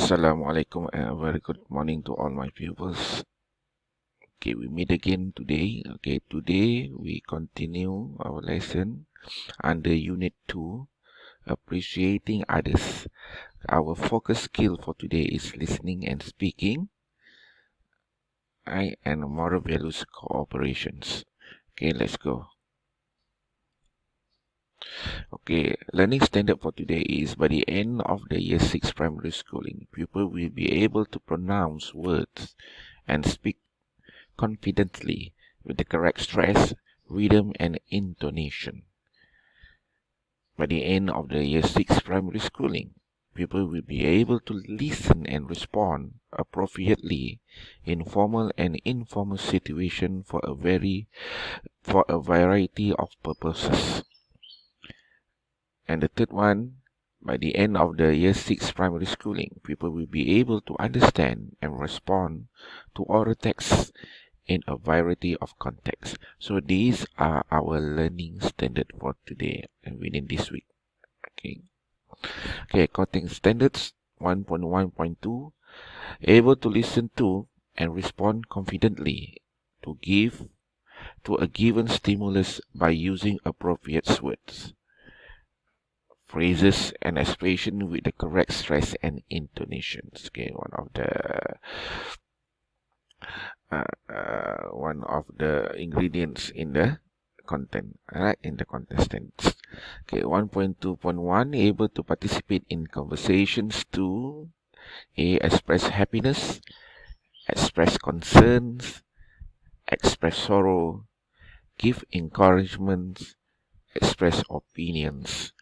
Assalamualaikum and a very good morning to all my viewers. Okay, we meet again today. Okay, today we continue our lesson under Unit 2, Appreciating Others. Our focus skill for today is listening and speaking, and moral values cooperations. Okay, let's go. Okay, learning standard for today is by the end of the year 6 primary schooling, pupil will be able to pronounce words and speak confidently with the correct stress, rhythm, and intonation. By the end of the year 6 primary schooling, people will be able to listen and respond appropriately in formal and informal situations for a variety of purposes. And the third one, by the end of the year 6 primary schooling, people will be able to understand and respond to oral texts in a variety of contexts. So these are our learning standard for today and within this week. Okay, content standards 1.1.2, able to listen to and respond confidently to a given stimulus by using appropriate words, phrases, and expression with the correct stress and intonations. Okay, one of the ingredients in the content, in the contestants. Okay, 1.2.1, able to participate in conversations to express happiness, express concerns, express sorrow, give encouragement, express opinions.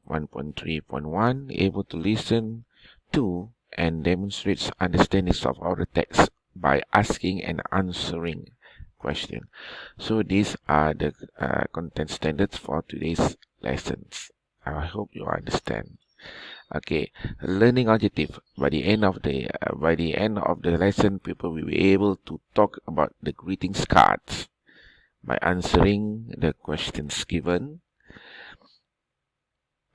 1.3.1, able to listen to and demonstrates understanding of our text by asking and answering questions. So these are the content standards for today's lessons. I hope you understand. Okay, learning adjective. By the end of the lesson, people will be able to talk about the greetings cards by answering the questions given.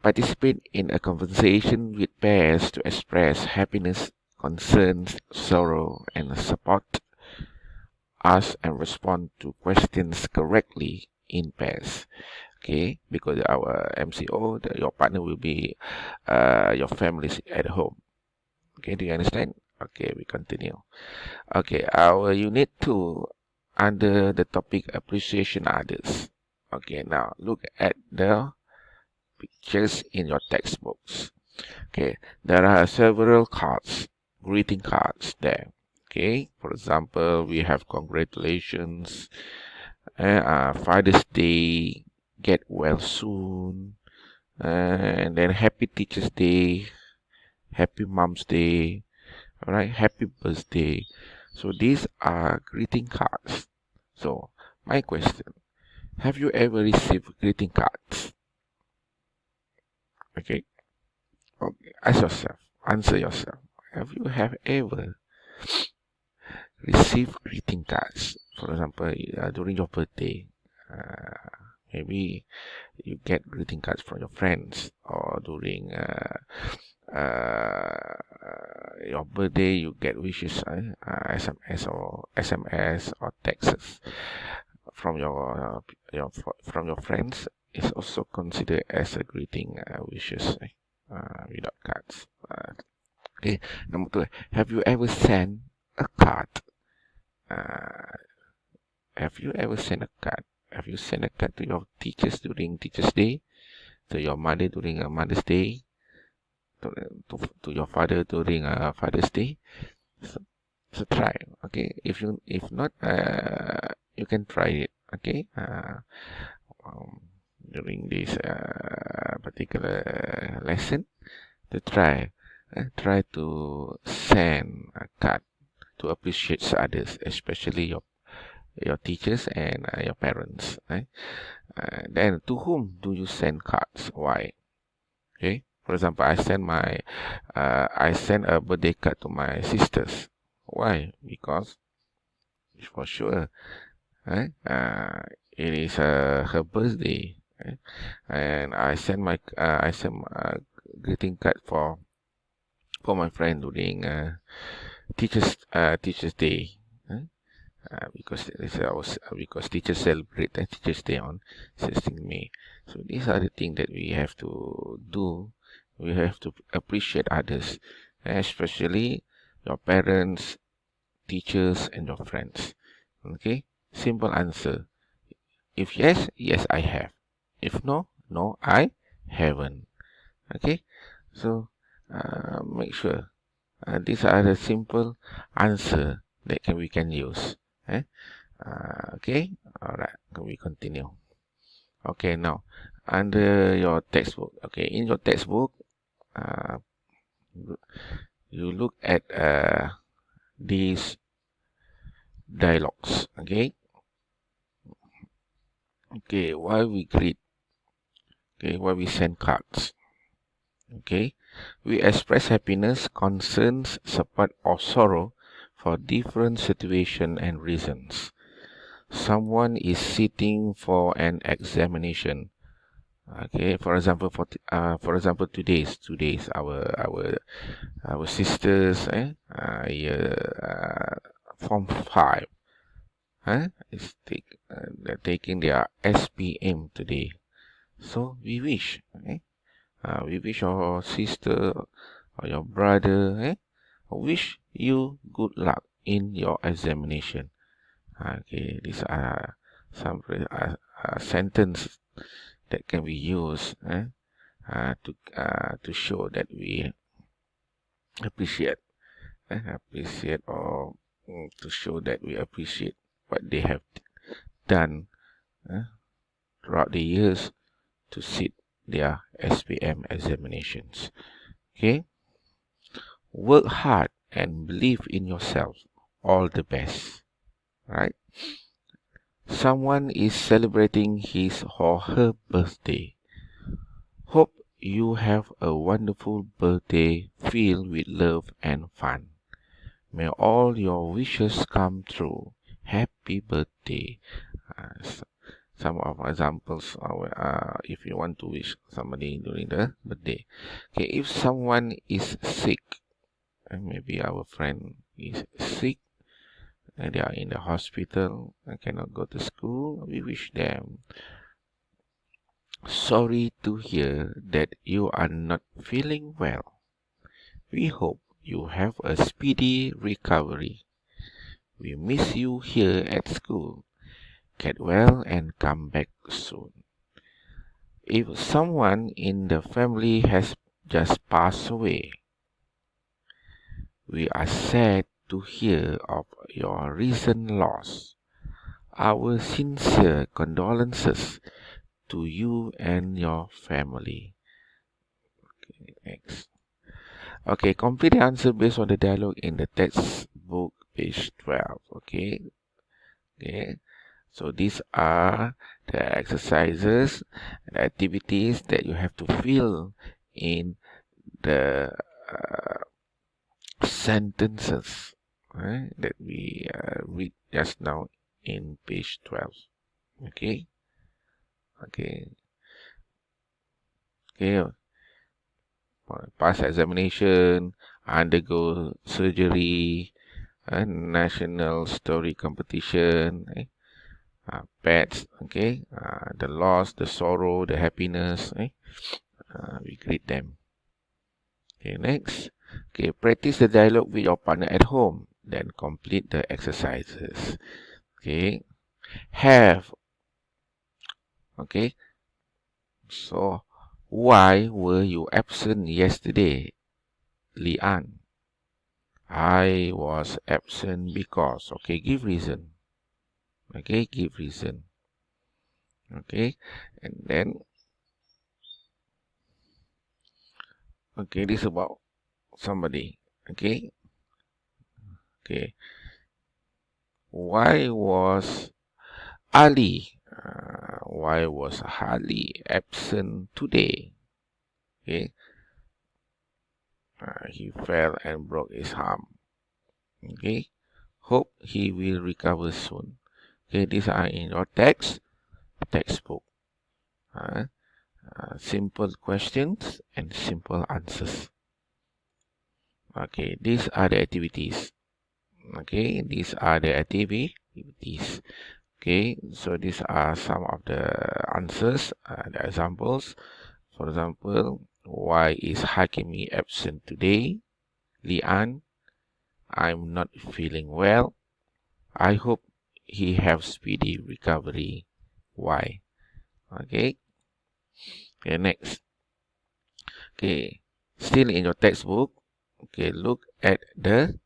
Participate in a conversation with pairs to express happiness, concerns, sorrow, and support. Ask and respond to questions correctly in pairs. Okay, because our MCO, your partner will be your family at home. Okay, do you understand? Okay, we continue. Okay, our unit 2 under the topic appreciation others. Okay, now look at the pictures in your textbooks. Okay, there are several cards, greeting cards there. Okay, for example, we have congratulations, Father's Day, get well soon, and then Happy Teacher's Day, Happy Mom's Day, alright, Happy Birthday. So these are greeting cards. So my question, have you ever received greeting cards? Okay, ask yourself, answer yourself. Have you ever received greeting cards? For example, during your birthday, maybe you get greeting cards from your friends, or during your birthday you get wishes, SMS or texts from your friends. Is also considered as a greeting wishes without cards. Okay, number 2, have you ever sent a card? Have you ever sent a card? Have you sent a card to your teachers during Teachers' Day, to your mother during Mother's Day, to your father during Father's Day? So try. Okay, if not, you can try it. Okay, during this particular lesson, to try to send a card to appreciate others, especially your teachers and your parents. Then to whom do you send cards? Why? Okay. For example, I send a birthday card to my sisters. Why? Because for sure, it is her birthday, and I send my greeting card for for my friend during Teachers Day. Because teachers celebrate Teachers Day on 16th May. So these are the things that we have to do. We have to appreciate others, especially your parents, teachers, and your friends. Okay, simple answer. If yes, yes, I have. If no, no, I haven't. Okay, so make sure these are the simple answer that we can use. Okay, all right, we continue. Okay, now under your textbook. Okay, in your textbook, you look at these dialogues. Okay, why we greet. Okay, why we send cards. Okay, we express happiness, concerns, support, or sorrow for different situation and reasons. Someone is sitting for an examination. Okay, for example, today's our sisters, Form 5, they're taking their SPM today. So we wish, your sister or your brother, wish you good luck in your examination. Okay, these are some sentences that can be used to show that we appreciate, or to show that we appreciate what they have done throughout the years to sit their SPM examinations. Okay, work hard and believe in yourself. All the best. Right? Someone is celebrating his or her birthday. Hope you have a wonderful birthday filled with love and fun. May all your wishes come true. Happy birthday. Some of examples if you want to wish somebody during the birthday. Okay, if someone is sick, and maybe our friend is sick, and they are in the hospital and cannot go to school, we wish them, sorry to hear that you are not feeling well. We hope you have a speedy recovery. We miss you here at school. Get well and come back soon. If someone in the family has just passed away, we are sad to hear of your recent loss. Our sincere condolences to you and your family. Okay, next. Okay, complete the answer based on the dialogue in the textbook, page 12. Okay. So these are the exercises and activities that you have to fill in the sentences that we read just now in page 12. Okay. Pass examination, undergo surgery, national story competition, pets, the loss, the sorrow, the happiness, we greet them. Okay, next. Okay, practice the dialogue with your partner at home, then complete the exercises. Okay, have. Okay, so why were you absent yesterday, Lian? I was absent because. Okay, give reason. Okay, give reason. Okay, and then this is about somebody. Okay, why was Ali absent today? Okay, he fell and broke his arm. Okay, hope he will recover soon. Okay, these are in your textbook. Simple questions and simple answers. Okay, these are the activities. Okay, these are the activities. Okay, so these are some of the answers, the examples. For example, why is Hakimi absent today? Lian, I'm not feeling well. I hope he have speedy recovery. Why? Okay. Okay, next. Okay, still in your textbook. Okay, look at the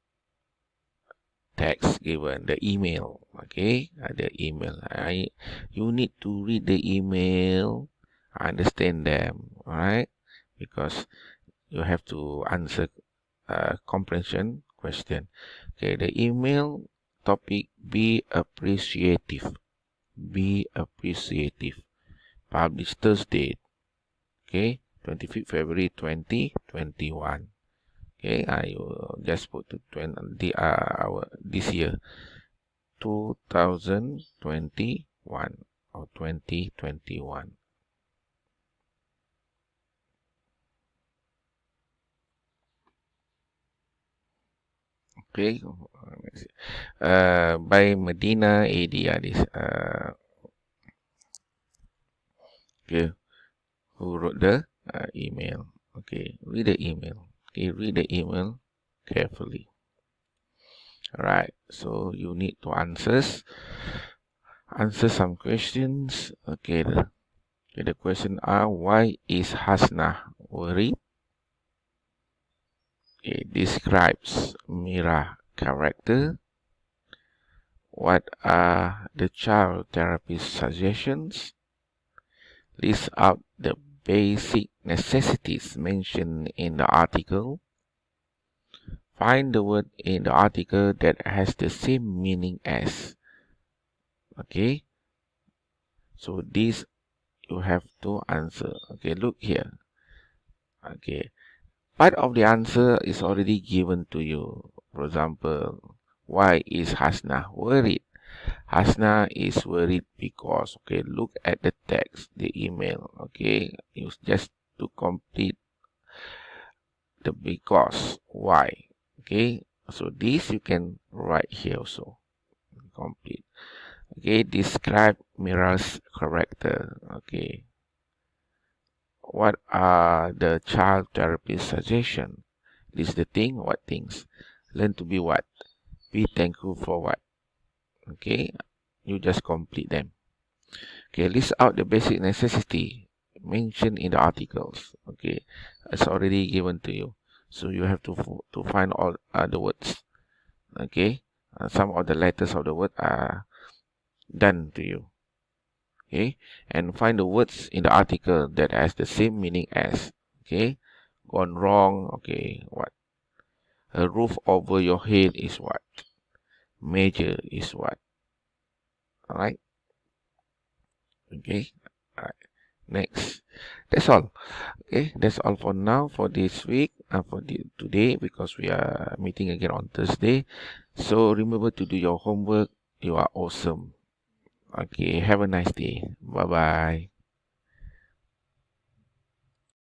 text given, the email. Okay, the email. You need to read the email, understand them. All right, because you have to answer comprehension question. Okay, the email topic: be appreciative. Be appreciative. Published Thursday. Okay, 25th February 2021. Okay, I will just put to this year 2021 or 2021. Okay, by Medina AD, this okay, who wrote the email. Okay, read the email. Okay, read the email carefully. Alright, so you need to answer some questions. Okay, the question are, why is Hasna worried? It describes Mira character. What are the child therapist suggestions? List out the basic necessities mentioned in the article. Find the word in the article that has the same meaning as. Okay, so this you have to answer. Okay, look here. Okay, part of the answer is already given to you. For example, why is Hasna worried? Hasna is worried because, okay, look at the text, the email. Okay, you just to complete the because. Why? Okay, so this you can write here also. Complete. Okay, describe Mira's character. Okay, what are the child therapist suggestion? This is the thing. What things? Learn to be what? Be thankful for what? Okay, you just complete them. Okay, list out the basic necessity mentioned in the articles. Okay, it's already given to you, so you have to find all the words. Okay, some of the letters of the word are done to you. Okay, and find the words in the article that has the same meaning as. Okay, gone wrong. Okay, what? A roof over your head is what? Major is what? All right. Okay. All right. Next. That's all. Okay, that's all for now for this week and for today, because we are meeting again on Thursday. So remember to do your homework. You are awesome. Okay, have a nice day. Bye bye.